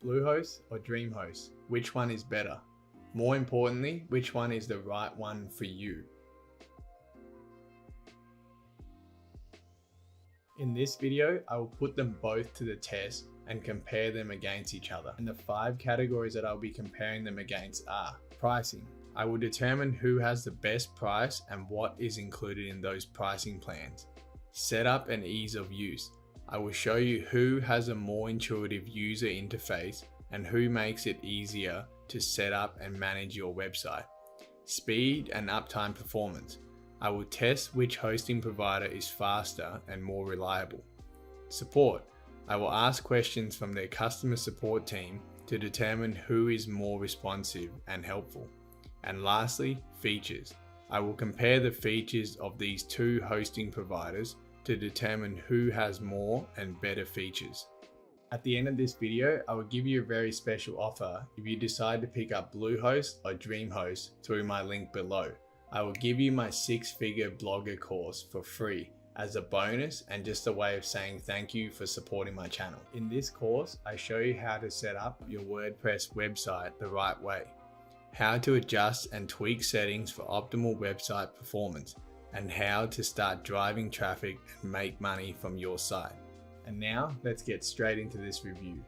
Bluehost or DreamHost? Which one is better? More importantly, which one is the right one for you? In this video, I will put them both to the test and compare them against each other. And the 5 categories that I'll be comparing them against are pricing. I will determine who has the best price and what is included in those pricing plans. Setup and ease of use. I will show you who has a more intuitive user interface and who makes it easier to set up and manage your website. Speed and uptime performance. I will test which hosting provider is faster and more reliable. Support. I will ask questions from their customer support team to determine who is more responsive and helpful. And lastly, features. I will compare the features of these 2 hosting providers to determine who has more and better features. At the end of this video, I will give you a very special offer if you decide to pick up Bluehost or DreamHost through my link below. I will give you my 6-figure blogger course for free as a bonus and just a way of saying thank you for supporting my channel. In this course, I show you how to set up your WordPress website the right way, how to adjust and tweak settings for optimal website performance, and how to start driving traffic and make money from your site. And now let's get straight into this review.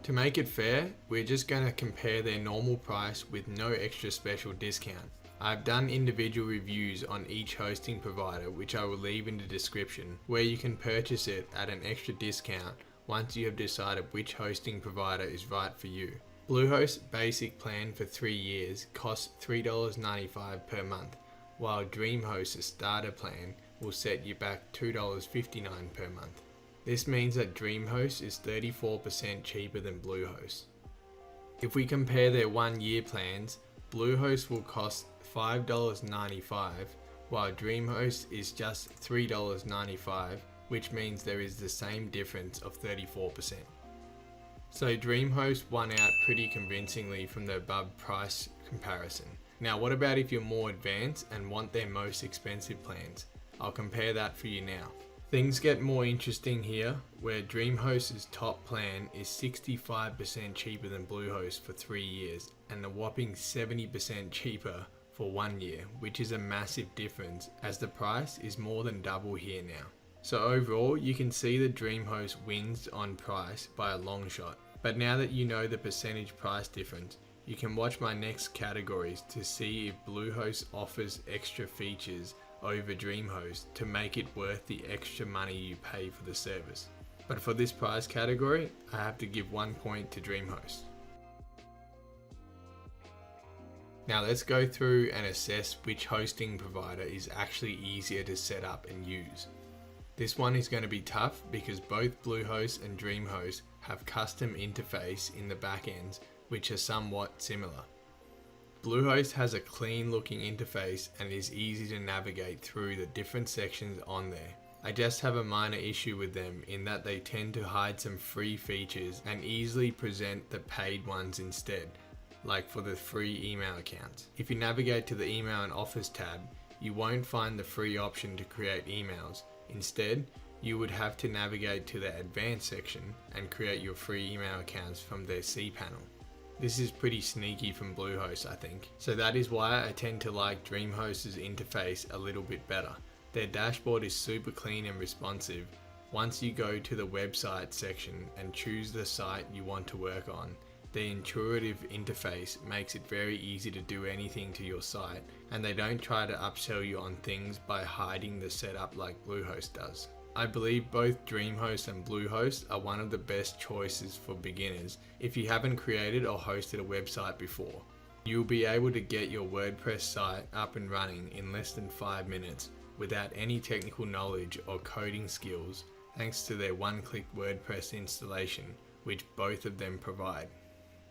To make it fair, we're just going to compare their normal price with no extra special discount. I've done individual reviews on each hosting provider, which I will leave in the description, where you can purchase it at an extra discount once you have decided which hosting provider is right for you. Bluehost's basic plan for 3 years costs $3.95 per month, while DreamHost's starter plan will set you back $2.59 per month. This means that DreamHost is 34% cheaper than Bluehost. If we compare their 1-year plans, Bluehost will cost $5.95, while DreamHost is just $3.95, which means there is the same difference of 34%. So DreamHost won out pretty convincingly from the above price comparison. Now what about if you're more advanced and want their most expensive plans? I'll compare that for you now. Things get more interesting here, where DreamHost's top plan is 65% cheaper than Bluehost for 3 years and a whopping 70% cheaper for 1 year, which is a massive difference as the price is more than double here now. So overall, you can see that DreamHost wins on price by a long shot. But now that you know the percentage price difference, you can watch my next categories to see if Bluehost offers extra features over DreamHost to make it worth the extra money you pay for the service. But for this price category, I have to give 1 point to DreamHost. Now let's go through and assess which hosting provider is actually easier to set up and use. This one is going to be tough because both Bluehost and DreamHost have custom interface in the backends which are somewhat similar. Bluehost has a clean looking interface and is easy to navigate through the different sections on there. I just have a minor issue with them in that they tend to hide some free features and easily present the paid ones instead, like for the free email accounts. If you navigate to the email and office tab, you won't find the free option to create emails. Instead, you would have to navigate to the advanced section and create your free email accounts from their cPanel. This is pretty sneaky from Bluehost, I think. So that is why I tend to like DreamHost's interface a little bit better. Their dashboard is super clean and responsive. Once you go to the website section and choose the site you want to work on, the intuitive interface makes it very easy to do anything to your site, and they don't try to upsell you on things by hiding the setup like Bluehost does. I believe both DreamHost and Bluehost are one of the best choices for beginners if you haven't created or hosted a website before. You'll be able to get your WordPress site up and running in less than 5 minutes without any technical knowledge or coding skills, thanks to their one-click WordPress installation, which both of them provide.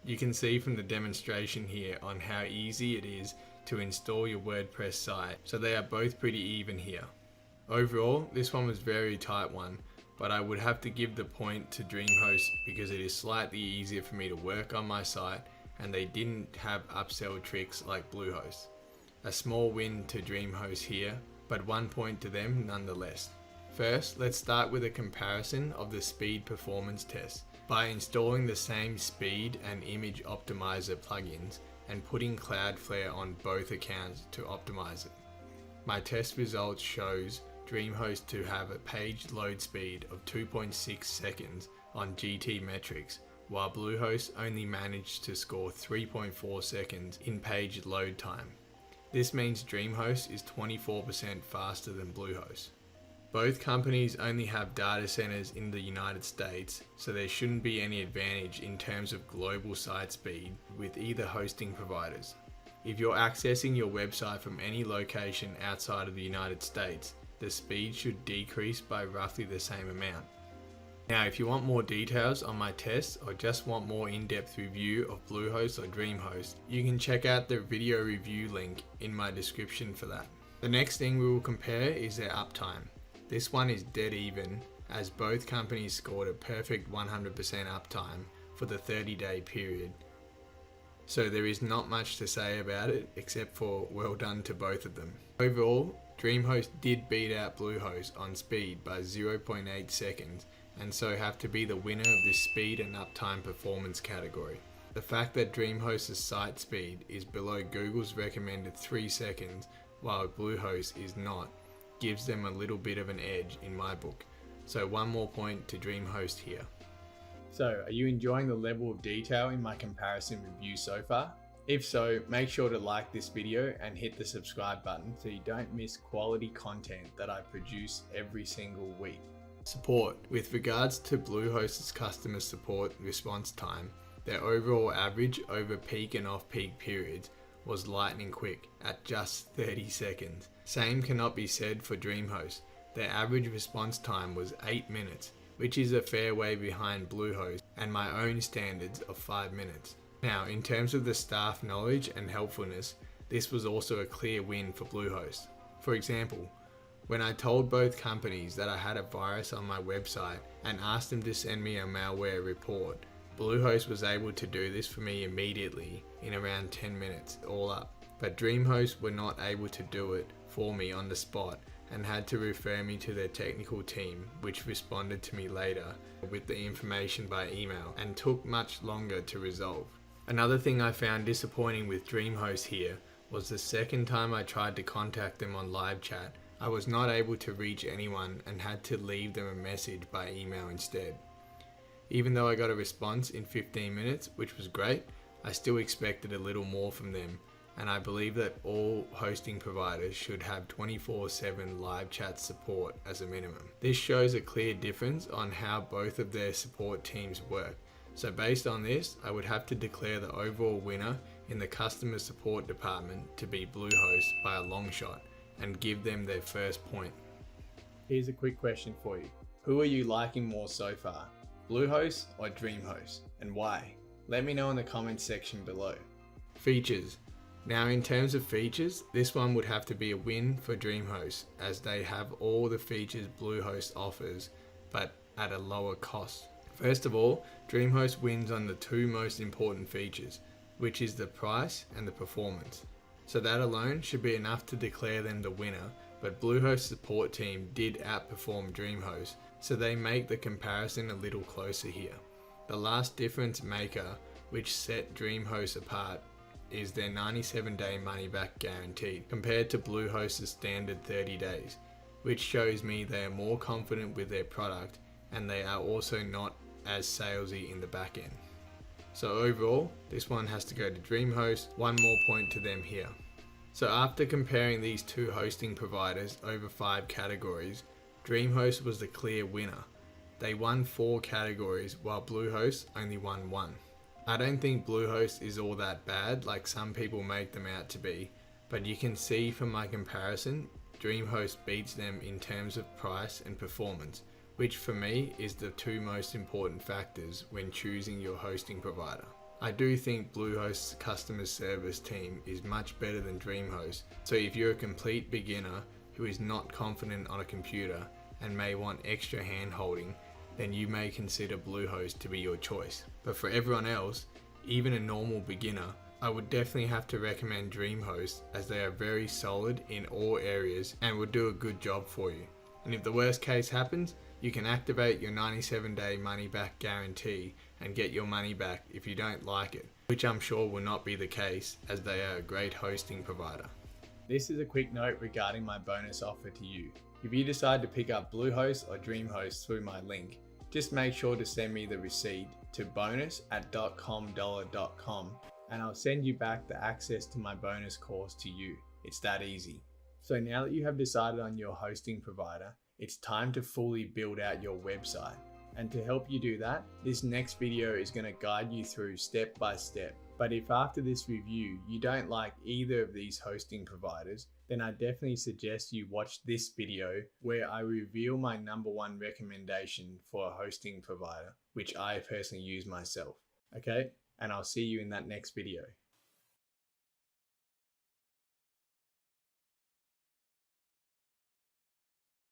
You can see from the demonstration here on how easy it is to install your WordPress site, so they are both pretty even here. Overall, this one was a very tight one, but I would have to give the point to DreamHost because it is slightly easier for me to work on my site and they didn't have upsell tricks like Bluehost. A small win to DreamHost here, but 1 point to them nonetheless. First, let's start with a comparison of the speed performance test by installing the same speed and image optimizer plugins and putting Cloudflare on both accounts to optimize it. My test results shows DreamHost to have a page load speed of 2.6 seconds on GT metrics, while Bluehost only managed to score 3.4 seconds in page load time. This means DreamHost is 24% faster than Bluehost. Both companies only have data centers in the United States, so there shouldn't be any advantage in terms of global site speed with either hosting providers. If you're accessing your website from any location outside of the United States, the speed should decrease by roughly the same amount. Now, if you want more details on my tests or just want more in-depth review of Bluehost or DreamHost, you can check out the video review link in my description for that. The next thing we will compare is their uptime. This one is dead even, as both companies scored a perfect 100% uptime for the 30-day period. So there is not much to say about it except for well done to both of them. Overall, DreamHost did beat out Bluehost on speed by 0.8 seconds and so have to be the winner of this speed and uptime performance category. The fact that DreamHost's site speed is below Google's recommended 3 seconds while Bluehost is not gives them a little bit of an edge in my book. So one more point to DreamHost here. So are you enjoying the level of detail in my comparison review so far? If so, make sure to like this video and hit the subscribe button so you don't miss quality content that I produce every single week. Support. With regards to Bluehost's customer support response time, their overall average over peak and off-peak periods was lightning quick at just 30 seconds. Same cannot be said for DreamHost. Their average response time was 8 minutes, which is a fair way behind Bluehost and my own standards of 5 minutes. Now, in terms of the staff knowledge and helpfulness, this was also a clear win for Bluehost. For example, when I told both companies that I had a virus on my website and asked them to send me a malware report, Bluehost was able to do this for me immediately in around 10 minutes all up. But DreamHost were not able to do it for me on the spot and had to refer me to their technical team, which responded to me later with the information by email and took much longer to resolve. Another thing I found disappointing with DreamHost here was the second time I tried to contact them on live chat, I was not able to reach anyone and had to leave them a message by email instead. Even though I got a response in 15 minutes, which was great, I still expected a little more from them, and I believe that all hosting providers should have 24/7 live chat support as a minimum. This shows a clear difference on how both of their support teams work. So based on this, I would have to declare the overall winner in the customer support department to be Bluehost by a long shot and give them their first point. Here's a quick question for you. Who are you liking more so far? Bluehost or DreamHost, and why? Let me know in the comments section below. Features. Now in terms of features, this one would have to be a win for DreamHost as they have all the features Bluehost offers, but at a lower cost. First of all, DreamHost wins on the two most important features, which is the price and the performance. So that alone should be enough to declare them the winner, but Bluehost's support team did outperform DreamHost, so they make the comparison a little closer here. The last difference maker, which set DreamHost apart, is their 97-day money-back guarantee compared to Bluehost's standard 30 days, which shows me they are more confident with their product and they are also not as salesy in the back end. So overall, this one has to go to DreamHost, one more point to them here. So after comparing these two hosting providers over 5 categories, DreamHost was the clear winner. They won 4 categories while Bluehost only won 1. I don't think Bluehost is all that bad like some people make them out to be, but you can see from my comparison, DreamHost beats them in terms of price and performance, which for me is the two most important factors when choosing your hosting provider. I do think Bluehost's customer service team is much better than DreamHost, so if you're a complete beginner who is not confident on a computer and may want extra hand holding, then you may consider Bluehost to be your choice. But for everyone else, even a normal beginner, I would definitely have to recommend DreamHost as they are very solid in all areas and will do a good job for you. And if the worst case happens, you can activate your 97-day money back guarantee and get your money back if you don't like it, which I'm sure will not be the case as they are a great hosting provider. This is a quick note regarding my bonus offer to you. If you decide to pick up Bluehost or DreamHost through my link, just make sure to send me the receipt to bonus@dotcomdollar.com and I'll send you back the access to my bonus course to you. It's that easy. So now that you have decided on your hosting provider, it's time to fully build out your website. And to help you do that, this next video is going to guide you through step by step. But if after this review you don't like either of these hosting providers, then I definitely suggest you watch this video where I reveal my #1 recommendation for a hosting provider, which I personally use myself. Okay? And I'll see you in that next video.